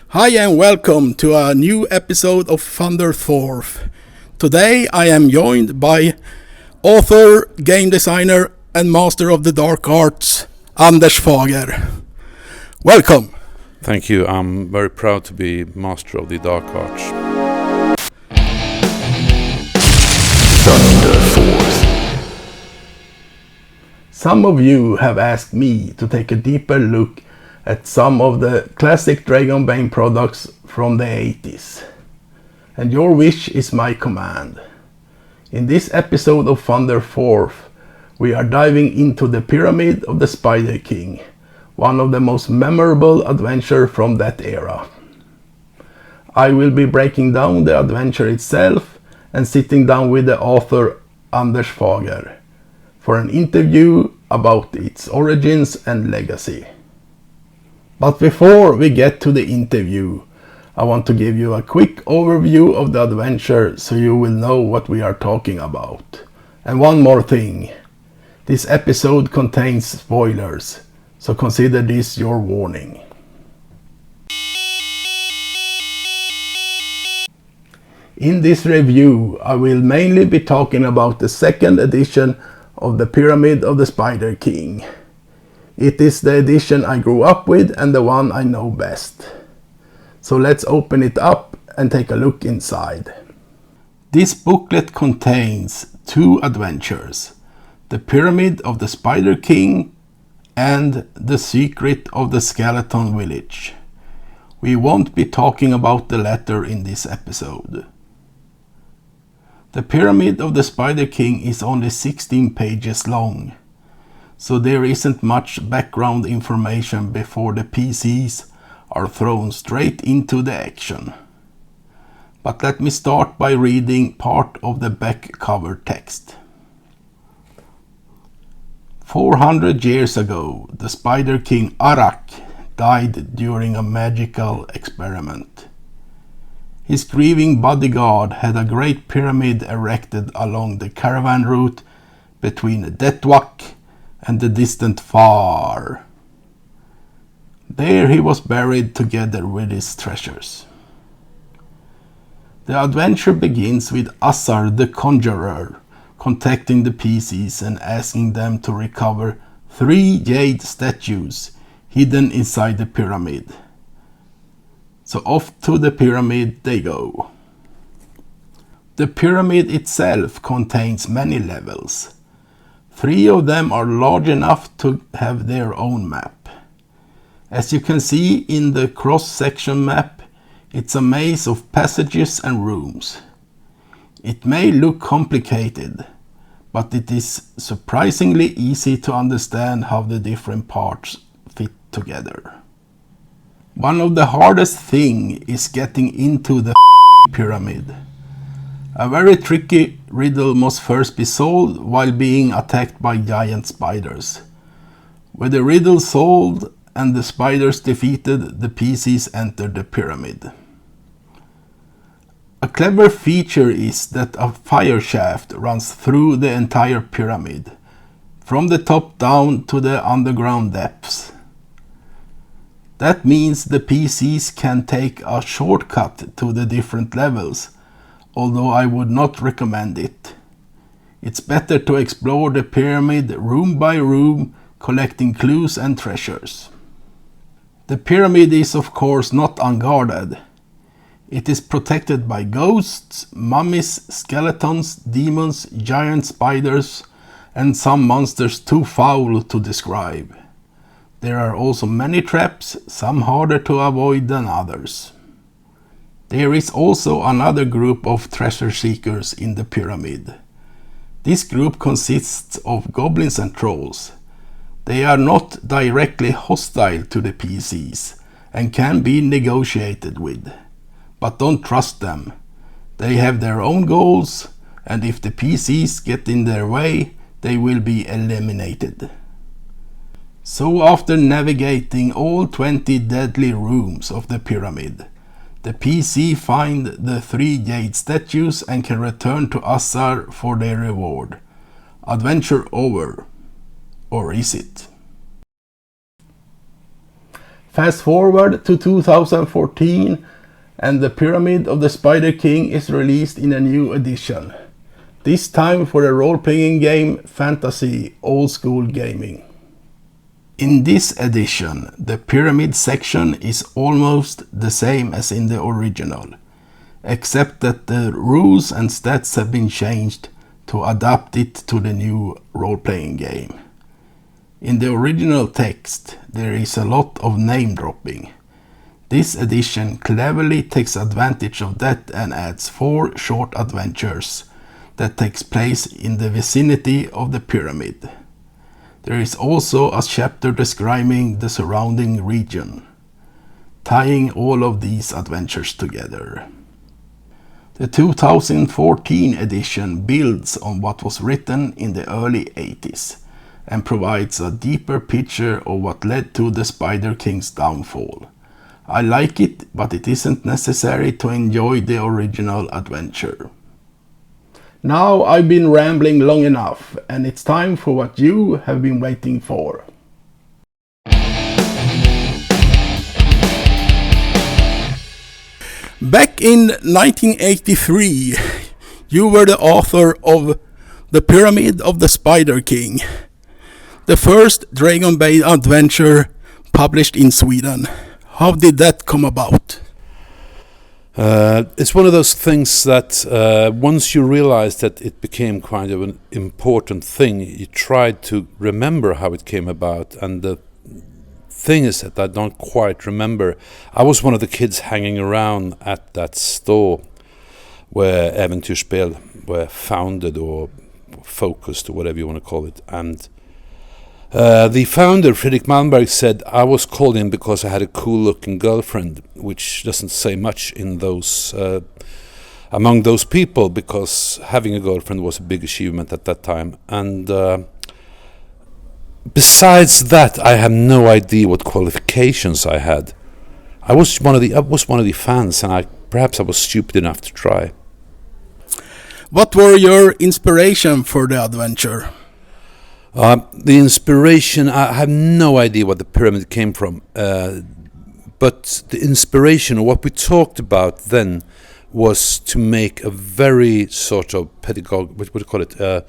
Hi and welcome to a new episode of Thunderforth. Today I am joined by author, game designer and master of the dark arts, Anders Fager. Welcome. Thank you. I'm very proud to be master of the dark arts. Thunderforth. Some of you have asked me to take a deeper look at some of the classic Dragonbane products from the 80s. And your wish is my command. In this episode of Thunderforth, we are diving into the Pyramid of the Spider King, one of the most memorable adventures from that era. I will be breaking down the adventure itself and sitting down with the author Anders Fager for an interview about its origins and legacy. But before we get to the interview, I want to give you a quick overview of the adventure so you will know what we are talking about. And one more thing, this episode contains spoilers, so consider this your warning. In this review, I will mainly be talking about the second edition of the Pyramid of the Spider King. It is the edition I grew up with and the one I know best. So let's open it up and take a look inside. This booklet contains two adventures, the Pyramid of the Spider King and the Secret of the Skeleton Village. We won't be talking about the latter in this episode. The Pyramid of the Spider King is only 16 pages long, so there isn't much background information before the PCs are thrown straight into the action. But let me start by reading part of the back cover text. 400 years ago, the Spider King Arach died during a magical experiment. His grieving bodyguard had a great pyramid erected along the caravan route between Detwak and the distant Far. There he was buried together with his treasures. The adventure begins with Assar the Conjurer contacting the PCs and asking them to recover 3 jade statues hidden inside the pyramid. So off to the pyramid they go. The pyramid itself contains many levels. 3 of them are large enough to have their own map. As you can see in the cross-section map, it's a maze of passages and rooms. It may look complicated, but it is surprisingly easy to understand how the different parts fit together. One of the hardest things is getting into the pyramid. A very tricky riddle must first be solved while being attacked by giant spiders. With the riddle solved and the spiders defeated, the PCs enter the pyramid. A clever feature is that a fire shaft runs through the entire pyramid, from the top down to the underground depths. That means the PCs can take a shortcut to the different levels, although I would not recommend it. It's better to explore the pyramid room by room, collecting clues and treasures. The pyramid is of course not unguarded. It is protected by ghosts, mummies, skeletons, demons, giant spiders, and some monsters too foul to describe. There are also many traps, some harder to avoid than others. There is also another group of treasure seekers in the pyramid. This group consists of goblins and trolls. They are not directly hostile to the PCs and can be negotiated with. But don't trust them. They have their own goals, and if the PCs get in their way, they will be eliminated. So after navigating all 20 deadly rooms of the pyramid, the PC find the 3 jade statues and can return to Assar for their reward. Adventure over. Or is it? Fast forward to 2014 and the Pyramid of the Spider King is released in a new edition. This time for the role-playing game Fantasy Old School Gaming. In this edition, the pyramid section is almost the same as in the original, except that the rules and stats have been changed to adapt it to the new role-playing game. In the original text, there is a lot of name dropping. This edition cleverly takes advantage of that and adds 4 short adventures that takes place in the vicinity of the pyramid. There is also a chapter describing the surrounding region, tying all of these adventures together. The 2014 edition builds on what was written in the early 80s and provides a deeper picture of what led to the Spider King's downfall. I like it, but it isn't necessary to enjoy the original adventure. Now I've been rambling long enough, and it's time for what you have been waiting for. Back in 1983, you were the author of The Pyramid of the Spider King, the first Dragonbane adventure published in Sweden. How did that come about? It's one of those things that once you realize that it became kind of an important thing, you try to remember how it came about. And the thing is that I don't quite remember. I was one of the kids hanging around at that store where Äventyrsspel were founded or focused or whatever you want to call it. And the founder, Fredrik Malmberg, said I was called in because I had a cool-looking girlfriend, which doesn't say much in those among those people, because having a girlfriend was a big achievement at that time. And besides that, I have no idea what qualifications I had. I was one of the fans, and perhaps I was stupid enough to try. What were your inspiration for the adventure? The inspiration, I have no idea what the pyramid came from, but the inspiration, or what we talked about then, was to make a very sort of pedagogic, what would you call it, a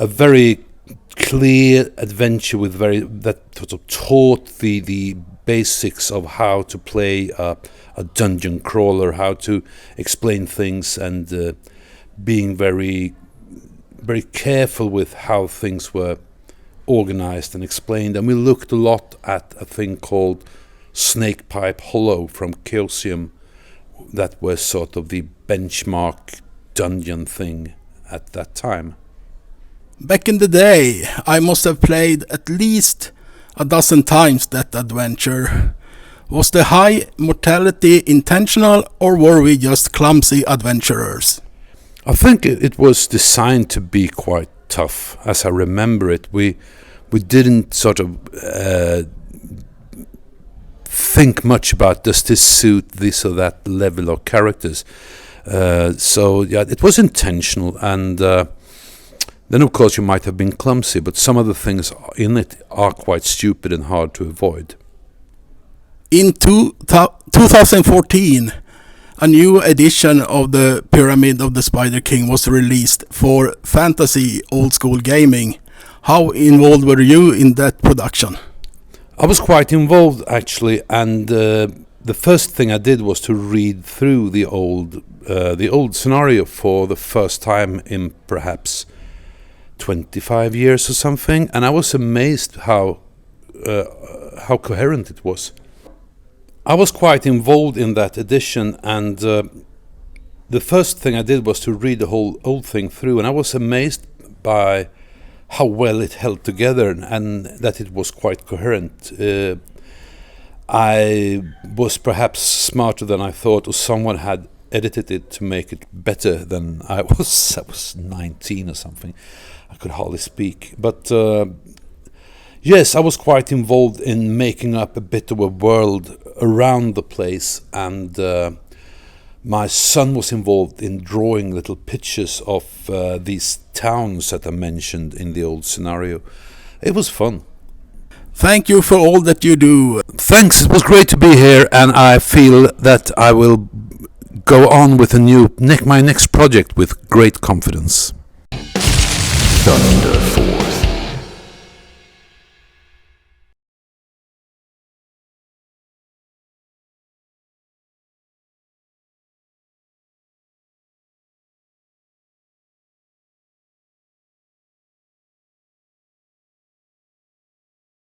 very clear adventure with that sort of taught the basics of how to play a dungeon crawler, how to explain things, and being very careful with how things were organized and explained. And we looked a lot at a thing called Snakepipe Hollow from Chaosium, that was sort of the benchmark dungeon thing at that time. Back in the day, I must have played at least a dozen times that adventure. Was the high mortality intentional, or were we just clumsy adventurers? I think it was designed to be quite tough. As I remember it, we didn't sort of think much about, does this suit this or that level of characters. So yeah, it was intentional, and then of course you might have been clumsy, but some of the things in it are quite stupid and hard to avoid. In 2014, a new edition of the Pyramid of the Spider King was released for Fantasy Old School Gaming. How involved were you in that production? I was quite involved, actually, and the first thing I did was to read through the old scenario for the first time in perhaps 25 years or something, and I was amazed how coherent it was. I was quite involved in that edition, and the first thing I did was to read the whole old thing through, and I was amazed by how well it held together and that it was quite coherent. I was perhaps smarter than I thought, or someone had edited it to make it better than I was. I was 19 or something. I could hardly speak. But yes, I was quite involved in making up a bit of a world around the place, and my son was involved in drawing little pictures of these towns that I mentioned in the old scenario. It was fun. Thank you for all that you do. Thanks, it was great to be here, and I feel that I will go on with my next project with great confidence. Thunder Force.